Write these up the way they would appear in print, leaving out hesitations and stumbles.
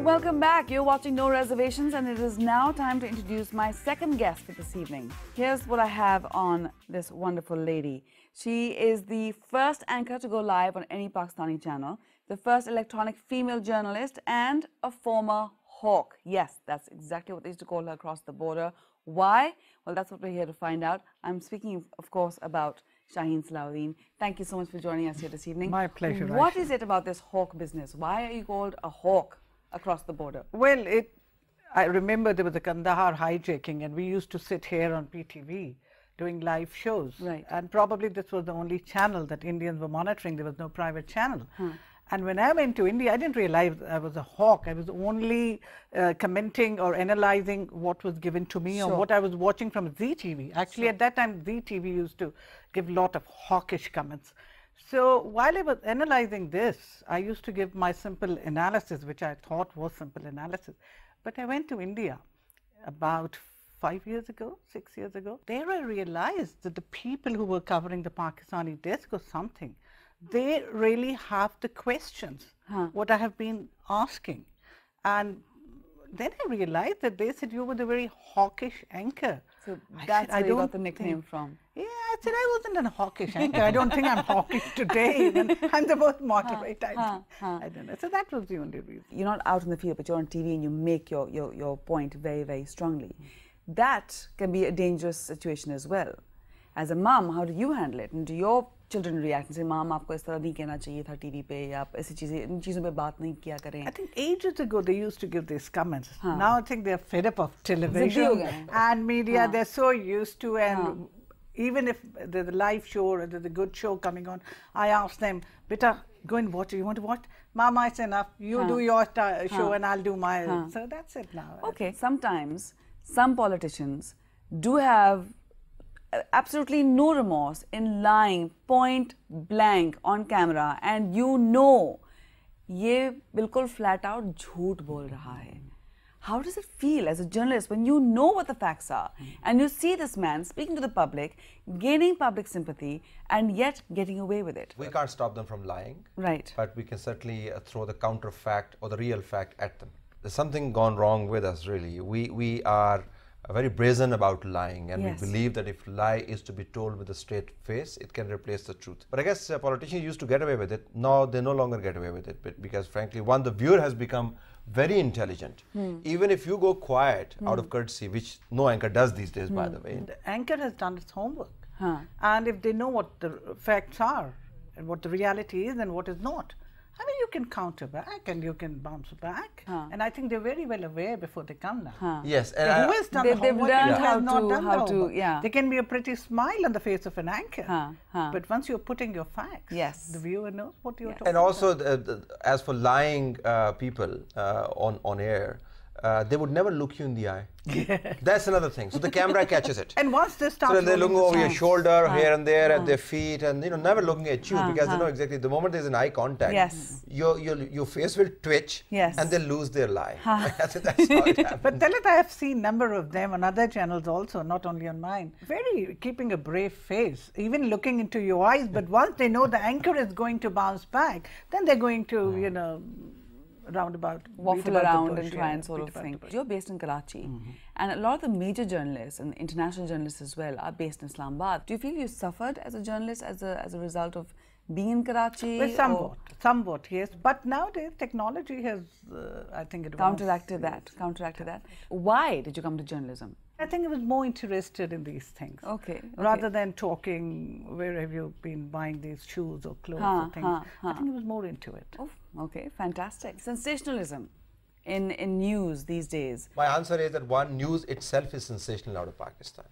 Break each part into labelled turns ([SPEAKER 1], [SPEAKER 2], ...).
[SPEAKER 1] welcome back. You're watching No Reservations, and it is now time to introduce my second guest for this evening. Here's what I have on this wonderful lady. She is the first anchor to go live on any Pakistani channel, the first electronic female journalist, and a former hawk. Yes, that's exactly what they used to call her across the border. Why? Well, that's what we're here to find out. I'm speaking, of course, about Shaheen Salahuddin. Thank you so much for joining us here this evening.
[SPEAKER 2] My pleasure.
[SPEAKER 1] What is it about this hawk business? Why are you called a hawk across the border?
[SPEAKER 2] Well, I remember there was a Kandahar hijacking, and we used to sit here on PTV doing live shows.
[SPEAKER 1] Right.
[SPEAKER 2] And probably this was the only channel that Indians were monitoring. There was no private channel. And when I went to India, I didn't realize I was a hawk. I was only commenting or analyzing what was given to me or what I was watching from ZTV. Actually, at that time, ZTV used to give a lot of hawkish comments. So while I was analyzing this, I used to give my simple analysis, which I thought was simple analysis. But I went to India about 5 years ago, 6 years ago. There I realized that the people who were covering the Pakistani desk or something, they really have the questions, what I have been asking. And then I realized that they said you were the very hawkish anchor.
[SPEAKER 1] So that's where you got the nickname from.
[SPEAKER 2] Yeah, I said I wasn't a hawkish anchor. I don't think I'm hawkish today. Even. I'm the most moderate. I don't know. So that was the only reason.
[SPEAKER 1] You're not out in the field, but you're on TV and you make your point very, very strongly. That can be a dangerous situation as well. As a mom, how do you handle it? And do your children react and say, "Mom, आपको इस तरह नहीं कहना चाहिए था TV पे या आप ऐसी चीजें इन चीजों पे बात नहीं किया करें?"
[SPEAKER 2] I think ages ago they used to give these comments. Now I think they're fed up of television and media. They're so used to, and even if there's a live show or there's a good show coming on, I ask them, "Beta, go and watch it. You want to watch? Mama, it's enough. You do your show and I'll do my." So that's it now.
[SPEAKER 1] Okay. Sometimes some politicians do have absolutely no remorse in lying point blank on camera, and you know ये बिल्कुल flat out झूठ बोल रहा है. How does it feel as a journalist when you know what the facts are and you see this man speaking to the public, gaining public sympathy, and yet getting away with it?
[SPEAKER 3] We can't stop them from lying.
[SPEAKER 1] Right.
[SPEAKER 3] But we can certainly throw the counter fact or the real fact at them. There's something gone wrong with us, really. We are very brazen about lying, and we believe that if lie is to be told with a straight face, it can replace the truth. But I guess politicians used to get away with it. Now they no longer get away with it, because frankly, one, the viewer has become very intelligent. Even if you go quiet out of courtesy, which no anchor does these days, by the way.
[SPEAKER 2] The anchor has done its homework. And if they know what the facts are and what the reality is and what is not, I mean, you can counter back and you can bounce back. And I think they're very well aware before they come now.
[SPEAKER 3] Yes.
[SPEAKER 2] And who has done the homework?
[SPEAKER 1] They've learned
[SPEAKER 2] Who has not done the homework? They can be a pretty smile on the face of an anchor. But once you're putting your facts, the viewer knows what you're talking about.
[SPEAKER 3] And also, as for lying people on air, they would never look you in the eye. That's another thing. So the camera catches it.
[SPEAKER 2] And once they start,
[SPEAKER 3] so they're looking over your shoulder, here and there, at their feet, and never looking at you, because they know exactly the moment there's an eye contact, your face will twitch, and they'll lose their lie. That's how it happens.
[SPEAKER 2] But Talit, I have seen a number of them on other channels also, not only on mine. Very keeping a brave face, even looking into your eyes. But once they know the anchor is going to bounce back, then they're going to, roundabout,
[SPEAKER 1] waffle around and try and sort of think. You're based in Karachi, and a lot of the major journalists and international journalists as well are based in Islamabad. Do you feel you suffered as a journalist as a result of being in Karachi?
[SPEAKER 2] Well, somewhat, yes. But nowadays technology has, I think, advanced.
[SPEAKER 1] Counteracted that. Why did you come to journalism?
[SPEAKER 2] I think I was more interested in these things.
[SPEAKER 1] Okay.
[SPEAKER 2] Rather than talking, where have you been buying these shoes or clothes or things. I think I was more into it.
[SPEAKER 1] Oh, okay, fantastic. Sensationalism in news these days.
[SPEAKER 3] My answer is that one, news itself is sensational out of Pakistan.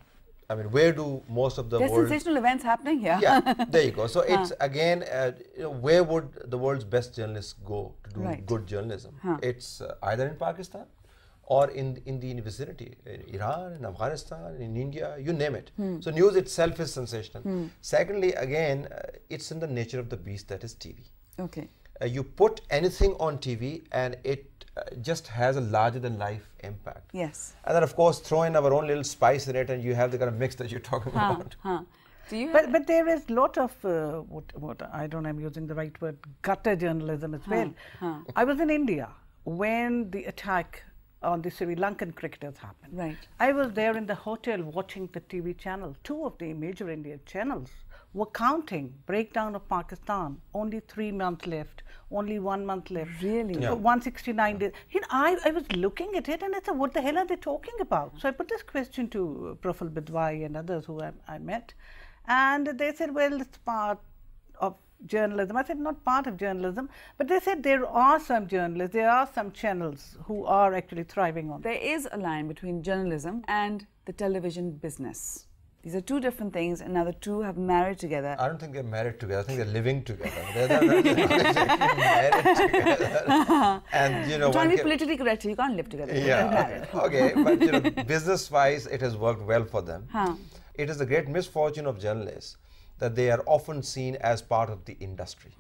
[SPEAKER 3] I mean, where do most of the
[SPEAKER 1] There's
[SPEAKER 3] world...
[SPEAKER 1] sensational events happening here.
[SPEAKER 3] Yeah, there you go. So it's again, where would the world's best journalists go to do good journalism? It's either in Pakistan or in the vicinity, in Iran, in Afghanistan, in India, you name it. So news itself is sensational. Secondly, again, it's in the nature of the beast that is TV.
[SPEAKER 1] Okay.
[SPEAKER 3] You put anything on TV and it just has a larger than life impact.
[SPEAKER 1] Yes.
[SPEAKER 3] And then of course throw in our own little spice in it and you have the kind of mix that you're talking about.
[SPEAKER 1] Do you
[SPEAKER 2] but there is a lot of, what I don't know, I'm using the right word, gutter journalism as well. I was in India when the attack on the Sri Lankan cricketers happened.
[SPEAKER 1] Right.
[SPEAKER 2] I was there in the hotel watching the TV channel. Two of the major Indian channels were counting breakdown of Pakistan. Only 3 months left. Only 1 month left.
[SPEAKER 1] Really?
[SPEAKER 3] Yeah.
[SPEAKER 2] 169 days. You know, I was looking at it and I said, what the hell are they talking about? So I put this question to Praful Bidwai and others who I met. And they said, well, it's part of journalism. I said, not part of journalism, but they said there are some journalists, there are some channels who are actually thriving on.
[SPEAKER 1] There is a line between journalism and the television business. These are two different things, and now the two have married together.
[SPEAKER 3] I don't think they're married together. I think they're living together. They're not exactly married together. And you know,
[SPEAKER 1] I'm trying to be politically correct. You can't live together.
[SPEAKER 3] yeah. Okay, but you know, business-wise, it has worked well for them. It is a great misfortune of journalists that they are often seen as part of the industry.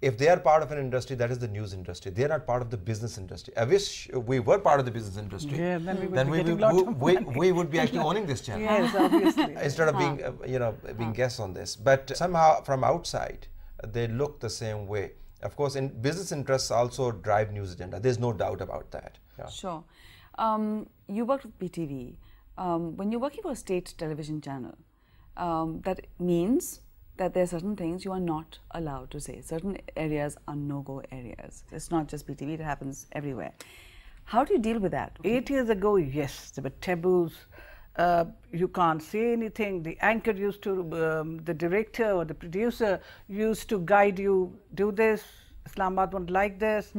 [SPEAKER 3] If they are part of an industry, that is the news industry. They are not part of the business industry. I wish we were part of the business industry.
[SPEAKER 2] Yeah, then
[SPEAKER 3] we would be actually owning this channel.
[SPEAKER 2] Yes, obviously.
[SPEAKER 3] Instead of being, being guests on this. But somehow from outside, they look the same way. Of course, in business interests also drive news agenda. There's no doubt about that. Yeah.
[SPEAKER 1] Sure. You worked with BTV. When you're working for a state television channel, that means that there are certain things you are not allowed to say. Certain areas are no-go areas. It's not just BTV, it happens everywhere. How do you deal with that?
[SPEAKER 2] 8 years ago, yes, there were taboos. You can't say anything. The anchor used to, the director or the producer used to guide you, do this, Islamabad won't like this.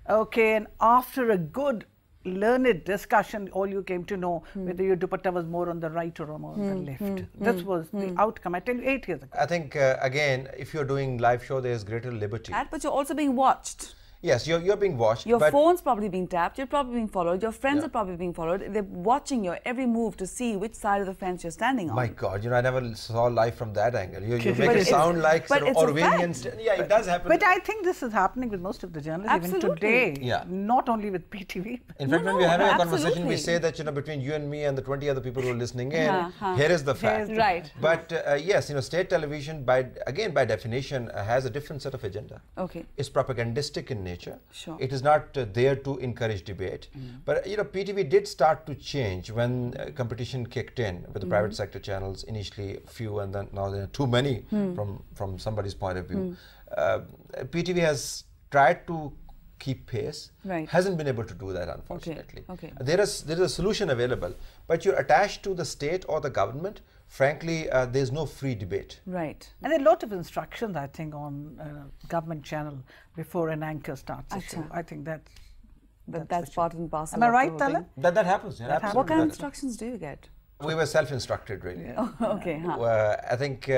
[SPEAKER 2] Okay, and after a good learned discussion, all you came to know whether your dupatta was more on the right or more on the left. This was the outcome. I tell you, 8 years ago.
[SPEAKER 3] I think, again, if you're doing live show, there's greater liberty.
[SPEAKER 1] But you're also being watched.
[SPEAKER 3] Yes, you're being watched.
[SPEAKER 1] Your phone's probably being tapped, you're probably being followed, your friends are probably being followed. They're watching your every move to see which side of the fence you're standing on.
[SPEAKER 3] My God, I never saw life from that angle. You make it sound like sort of Orwellian. Yeah, it does happen.
[SPEAKER 2] But I think this is happening with most of the journalists even today.
[SPEAKER 3] Yeah.
[SPEAKER 2] Not only with PTV.
[SPEAKER 3] In fact, when we're having a conversation, we say that between you and me and the 20 other people who are listening in, here is the fact.
[SPEAKER 1] Right.
[SPEAKER 3] But yes, state television, by definition, has a different set of agenda.
[SPEAKER 1] Okay.
[SPEAKER 3] It's propagandistic in nature.
[SPEAKER 1] Sure.
[SPEAKER 3] It is not there to encourage debate. But PTV did start to change when competition kicked in with the private sector channels. Initially few, and then now there are too many from somebody's point of view. PTV has tried to keep pace.
[SPEAKER 1] Right.
[SPEAKER 3] Hasn't been able to do that, unfortunately.
[SPEAKER 1] Okay.
[SPEAKER 3] There is a solution available, but you're attached to the state or the government. Frankly, there's no free debate.
[SPEAKER 1] Right.
[SPEAKER 2] And there are a lot of instructions, I think, on government channel before an anchor starts a show. I think that's
[SPEAKER 1] part and parcel.
[SPEAKER 2] Am I right, Tala?
[SPEAKER 3] That happens. Yeah, absolutely.
[SPEAKER 1] What kind of instructions do you get?
[SPEAKER 3] We were self-instructed, really.
[SPEAKER 2] Yeah.
[SPEAKER 1] Okay.
[SPEAKER 3] I think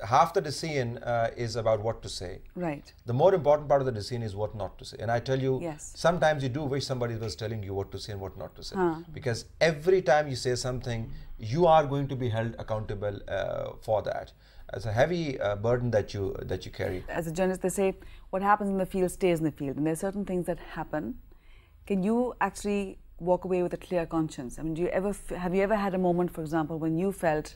[SPEAKER 3] half the decision is about what to say.
[SPEAKER 1] Right.
[SPEAKER 3] The more important part of the decision is what not to say. And I tell you,
[SPEAKER 1] yes,
[SPEAKER 3] sometimes you do wish somebody was telling you what to say and what not to say. Because every time you say something, you are going to be held accountable for that. It's a heavy burden that you carry.
[SPEAKER 1] As a journalist, they say what happens in the field stays in the field, and there are certain things that happen. Can you actually walk away with a clear conscience? I mean, have you ever had a moment, for example, when you felt,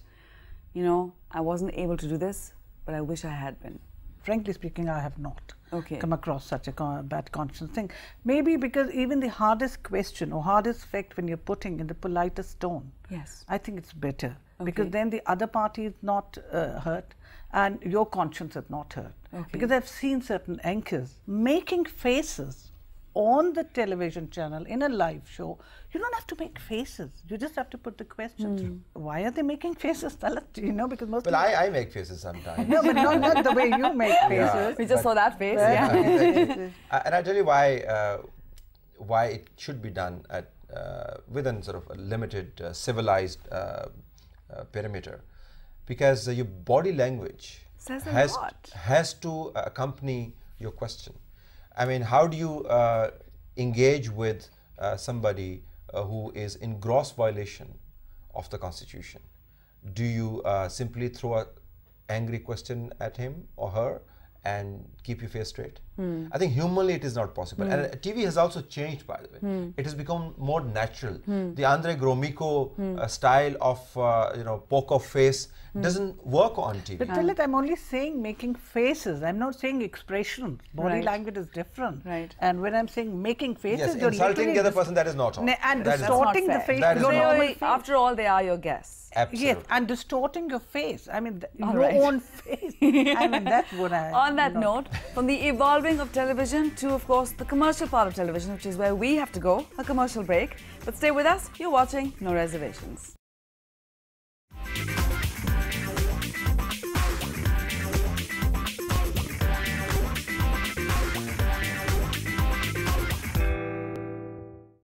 [SPEAKER 1] I wasn't able to do this, but I wish I had been?
[SPEAKER 2] Frankly speaking, I have not come across such a bad conscience thing. Maybe because even the hardest question or hardest fact when you're putting in the politest tone,
[SPEAKER 1] yes,
[SPEAKER 2] I think it's better. Because then the other party is not hurt and your conscience is not hurt. Because I've seen certain anchors making faces on the television channel in a live show. You don't have to make faces. You just have to put the question through. Why are they making fases? Because most
[SPEAKER 3] I make faces sometimes.
[SPEAKER 2] No, but not the way you make faces.
[SPEAKER 1] We just saw that face.
[SPEAKER 3] Exactly. And I tell you why it should be done within sort of a limited civilized perimeter, because your body language has to accompany your question. I mean, how do you engage with somebody who is in gross violation of the Constitution? Do you simply throw an angry question at him or her and keep your face straight? I think humanly it is not possible. And TV has also changed, by the way. It has become more natural. The Andre Gromyko style of poker face doesn't work on TV.
[SPEAKER 2] But Tillit, I'm only saying making faces. I'm not saying expressions. Body language is different.
[SPEAKER 1] Right.
[SPEAKER 2] And when I'm saying making faces,
[SPEAKER 3] yes, insulting the other person, that is not all.
[SPEAKER 2] And distorting the face.
[SPEAKER 3] That is not.
[SPEAKER 1] After all, they are your guests.
[SPEAKER 3] Absolutely.
[SPEAKER 2] Yes, and distorting your face. I mean, your own face. I mean, that's what I...
[SPEAKER 1] On that note, from the evolving of television to, of course, the commercial part of television, which is where we have to go, a commercial break. But stay with us. You're watching No Reservations.